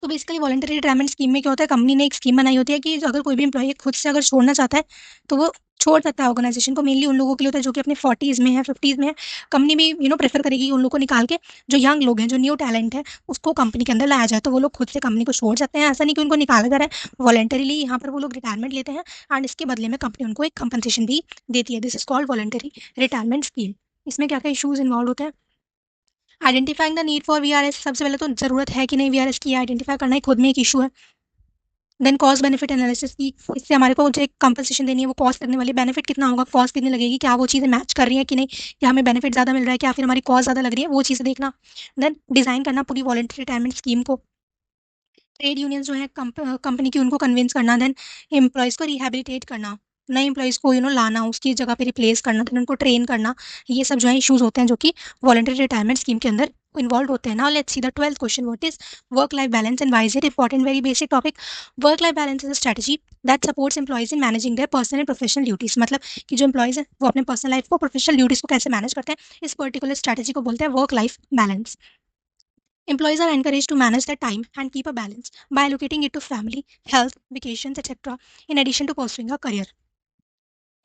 तो basically voluntary retirement scheme में क्या होता है, company ने एक scheme बनाई होती है कि अगर कोई भी एम्प्लॉय खुद से अगर छोड़ना चाहता है तो वो छोड़ सकता है ऑर्गेनाइजेशन को। मेनली उन लोगों के लिए होता है जो कि अपने 40s में है, 50s में है। कंपनी भी प्रेफर करेगी उन लोगों को निकाल के, जो यंग लोग हैं, जो न्यू टैलेंट है, उसको कंपनी के अंदर लाया जाए। तो वो लोग खुद से कंपनी को छोड़ सकते हैं, ऐसा नहीं कि उनको निकाला जा रहा है। वॉलंटरीली यहाँ पर वो लोग रिटायरमेंट लेते हैं एंड इसके बदले में कंपनी उनको एक कंपनसेशन भी देती है। This is called voluntary retirement scheme. इसमें क्या क्या इशूज इन्वॉल्व होते हैं? Identifying the need for VRS. सबसे पहले तो जरूरत है कि नहीं वीआरएस की, आइडेंटिफाई करना ही खुद में एक इशू है। देन कॉस्ट बेनिफिट एनालिसिस की, इससे हमारे को जो कंपनसेशन देनी है वो कॉस्ट करने वाली, बेनिफिट कितना होगा, कॉस्ट कितनी लगेगी, क्या वो चीज़ें मैच कर रही है कि नहीं, क्या हमें बेनिफिट ज़्यादा मिल रहा है, क्या फिर हमारी कॉस्ट ज़्यादा लग रही है, वो चीज़ें देखना। देन डिज़ाइन करना पूरी वॉलंटरी रिटायरमेंट स्कीम को। ट्रेड यूनियंस जो है कंपनी की, उनको कन्विंस करना। देन एम्प्लॉयज़ को रिहैबिलिटेट करना, नए एम्प्लॉयज़ को लाना, उसकी जगह पे रिप्लेस करना, देन उनको ट्रेन करना। ये सब जो है इशूज़ होते हैं जो कि वॉलंटरी रिटायरमेंट स्कीम के अंदर इन्वॉल्व होते हैं। Now let's see the 12th question, what is work life balance and why is it important? Very basic topic. Work life balance is a strategy that supports employees in managing their personal and professional duties. मतलब कि जो employees हैं वो अपने personal life को, professional duties को कैसे manage करते हैं, इस पर्टिकुलर स्ट्रेटजी को बोलते हैं work life balance. Employees are encouraged to manage their time and keep a balance by allocating it to family, health, vacations, etc. in addition to pursuing a career.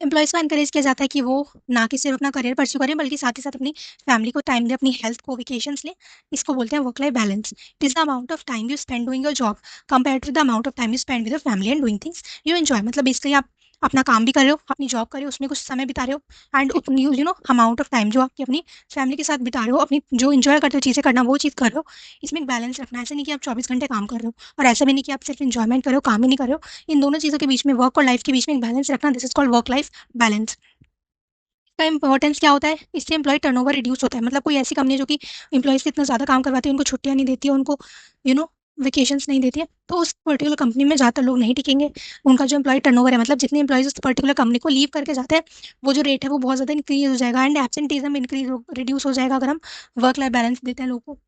Employees को encourage किया जाता है कि वो ना कि सिर्फ अपना करियर परस्यू करें, बल्कि साथ ही साथ अपनी फैमिली को टाइम दें, अपनी हेल्थ को वेकेशंस लें। इसको बोलते हैं work life balance. It is the amount of time you spend doing your job compare to the amount of time you spend with your family and doing things you enjoy. मतलब basically आप अपना काम भी कर रहे हो, अपनी job कर रहे हो, उसमें कुछ समय बिता रहे हो, एंड अमाउंट ऑफ टाइम जो आपकी अपनी फैमिली के साथ बिता रहे हो, अपनी जो एंजॉय करते हो चीज़ें करना, वो चीज़ कर रहे हो। इसमें एक बैलेंस रखना है। ऐसे नहीं कि आप 24 घंटे काम कर रहे हो, और ऐसा भी नहीं कि आप सिर्फ एंजॉयमेंट कर रहे हो, काम ही नहीं कर रहे हो। इन दोनों चीज़ों के बीच में, वर्क और लाइफ के बीच में एक बैलेंस रखना, this is called work life balance. का इंपॉर्टेंस क्या होता है? इससे एम्प्लॉय टर्नओवर रिड्यूस होता है। मतलब कोई ऐसी कंपनी है जो कि एम्प्लॉइज़ से इतना ज़्यादा काम करवाती है, उनको छुट्टियाँ नहीं देती है, उनको यू नो वेकेशंस नहीं देती है, तो उस पर्टिकुलर कंपनी में ज़्यादातर लोग नहीं टिकेंगे। उनका जो एम्प्लॉय टर्नओवर है, मतलब जितने एम्प्लॉइज़ उस पर्टिकुलर कंपनी को लीव करके जाते हैं, वो जो रेट है वो बहुत ज़्यादा इंक्रीज़ हो जाएगा, एंड एब्सेंटीज़म रिड्यूस हो जाएगा अगर हम वर्क लाइफ बैलेंस देते हैं लोगों को।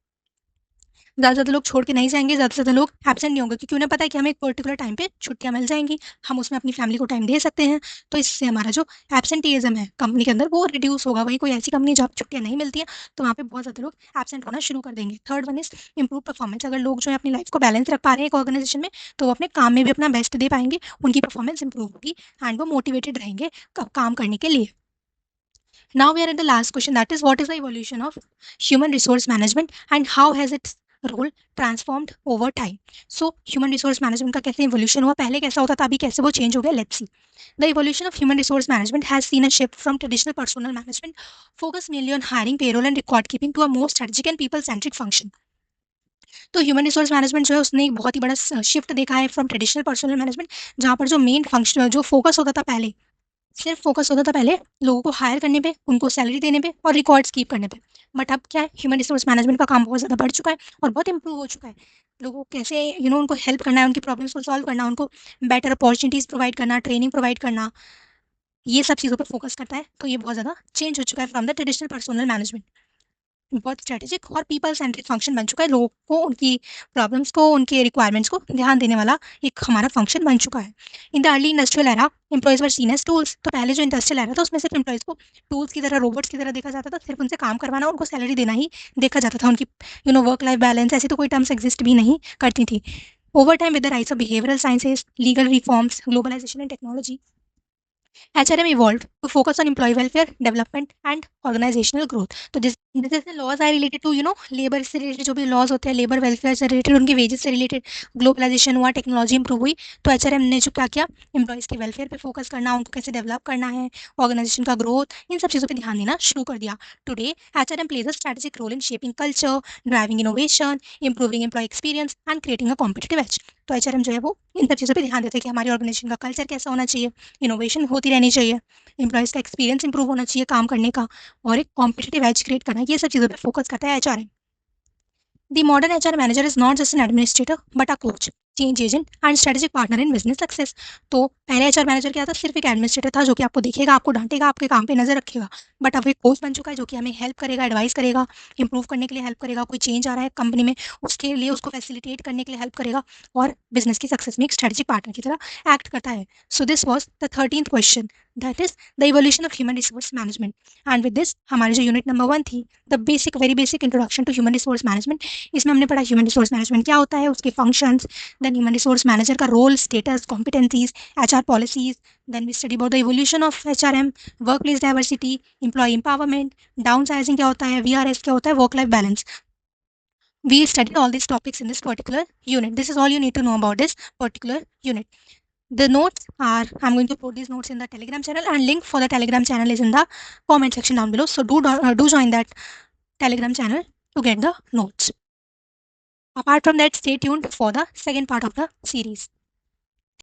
ज़्यादा से ज़्यादा लोग छोड़ के नहीं जाएँगे, ज़्यादा से ज़्यादा लोग एब्सेंट नहीं होंगे, क्योंकि उन्हें पता है कि हमें एक पर्टिकुलर टाइम पे छुट्टियाँ मिल जाएँगी, हम उसमें अपनी फैमिली को टाइम दे सकते हैं। तो इससे हमारा जो एब्सेंटीइज़्म है कंपनी के अंदर, वो रिड्यूस होगा। वहीं कोई ऐसी कंपनी जहाँ पे छुट्टियाँ नहीं मिलती हैं, तो वहाँ पे बहुत ज़्यादा लोग एब्सेंट होना शुरू कर देंगे। Third one is improve performance. अगर लोग जो है अपनी लाइफ़ को बैलेंस रख पा रहे हैं एक ऑर्गेनाइजेशन में, तो वो अपने काम में भी अपना बेस्ट दे पाएँगे, उनकी परफॉर्मेंस इम्प्रूव होगी, एंड वो मोटिवेटेड रहेंगे काम करने के लिए। Now we are at the last question, that is what is the evolution of human resource management and how has its role transformed over time? So human resource management का कैसे evolution हुआ, पहले कैसा होता था, अभी कैसे वो change हो गया, let's see. The evolution of human resource management has seen a shift from traditional personnel management focused mainly on hiring, payroll and record keeping to a more strategic and people centric function. तो human resource management जो है उसने एक बहुत ही बड़ा shift देखा है from traditional personal management, जहाँ पर जो मेन फंक्शन जो फोकस होता था पहले, सिर्फ फोकस होता था पहले लोगों को हायर करने पे, उनको सैलरी देने पे और रिकॉर्ड्स कीप करने पे। बट अब क्या है, ह्यूमन रिसोर्स मैनेजमेंट का काम बहुत ज़्यादा बढ़ चुका है और बहुत इंप्रूव हो चुका है। लोगों को कैसे उनको हेल्प करना है, उनकी प्रॉब्लम्स को सॉल्व करना, उनको बेटर अपॉर्चुनिटीज़ प्रोवाइड करना, ट्रेनिंग प्रोवाइड करना, ये सब चीज़ों पे फोकस करता है। तो ये बहुत ज़्यादा चेंज हो चुका है from the traditional personal management. बहुत स्ट्रेटेजिक और पीपल सेंट्रिक फंक्शन बन चुका है। लोगों को उनकी प्रॉब्लम्स को, उनके रिक्वायरमेंट्स को ध्यान देने वाला एक हमारा फंक्शन बन चुका है। In the early industrial era employees were seen as tools. तो पहले जो इंडस्ट्रियल एरा था उसमें सिर्फ एम्प्लॉइज को टूल्स की तरह, रोबोट्स की तरह देखा जाता था। सिर्फ उनसे काम करवाना, उनको सैलरी देना ही देखा जाता था। उनकी वर्क लाइफ बैलेंस ऐसी तो कोई टर्म्स एग्जिस्ट भी नहीं करती थी। Over time with the rise of behavioural sciences, legal reforms, globalisation and technology, HRM evolved to focus on employee welfare, development and organizational growth. तो जैसे laws are related to labour से related जो भी laws होते हैं, labour welfare से related, उनके wages से रिलेटेड, ग्लोबलाइजेशन हुआ, टेक्नोलॉजी इंप्रूव हुई, तो एचआरएम ने जो क्या किया, एम्प्लॉयज़ के वेलफेयर पे फोकस करना, उनको कैसे डेवलप करना है, ऑर्गेनाइजेशन का ग्रोथ, इन सब चीज़ों पे ध्यान देना शुरू कर दिया. Today HRM plays a strategic role in shaping culture, driving innovation, improving employee experience and creating a competitive edge. तो एचआरएम जो है वो इन सब चीज़ों पे ध्यान देते हैं कि हमारी ऑर्गेनाइजेशन का कल्चर कैसा होना चाहिए, इनोवेशन होती रहनी चाहिए, एम्प्लॉयज़ का एक्सपीरियंस इंप्रूव होना चाहिए काम करने का, और एक कॉम्पिटिटिव एज क्रिएट करना, ये सब चीज़ों पे फोकस करता है HRM. The modern HR manager is not just an administrator but a coach, change agent and strategic partner in business success. तो पहले एचआर मैनेजर क्या था, सिर्फ एक एडमिनिस्ट्रेटर था जो कि आपको देखेगा, आपको डांटेगा, आपके काम पे नजर रखेगा. बट अब एक कोच बन चुका है जो कि हमें हेल्प करेगा, एडवाइस करेगा, इंप्रूव करने के लिए हेल्प करेगा, कोई चेंज आ रहा है कंपनी में उसके लिए उसको फैसिलिटेट करने के लिए हेल्प करेगा, और बिजनेस की सक्सेस में एक स्ट्रेटेजिक पार्टनर की तरह एक्ट करता है. So this was the 13th question, that is the evolution of human resource management. And with this हमारी जो यूनिट नंबर 1 थी, the basic very basic introduction to human resource management, इसमें हमने पढ़ा ह्यूमन रिसोर्स मैनेजमेंट क्या होता है, उसके functions, then human resource manager का role, status, competencies, HR policies, then we study about the evolution of HRM, work place diversity, employee empowerment, downsizing क्या होता है, वीआरएस क्या होता है, work life balance. We studied all these topics in this particular unit. This is all you need to know about this particular unit. The notes are, I'm going to put these notes in the Telegram channel, and link for the Telegram channel is in the comment section down below. So do join that Telegram channel to get the notes. Apart from that, stay tuned for the second part of the series.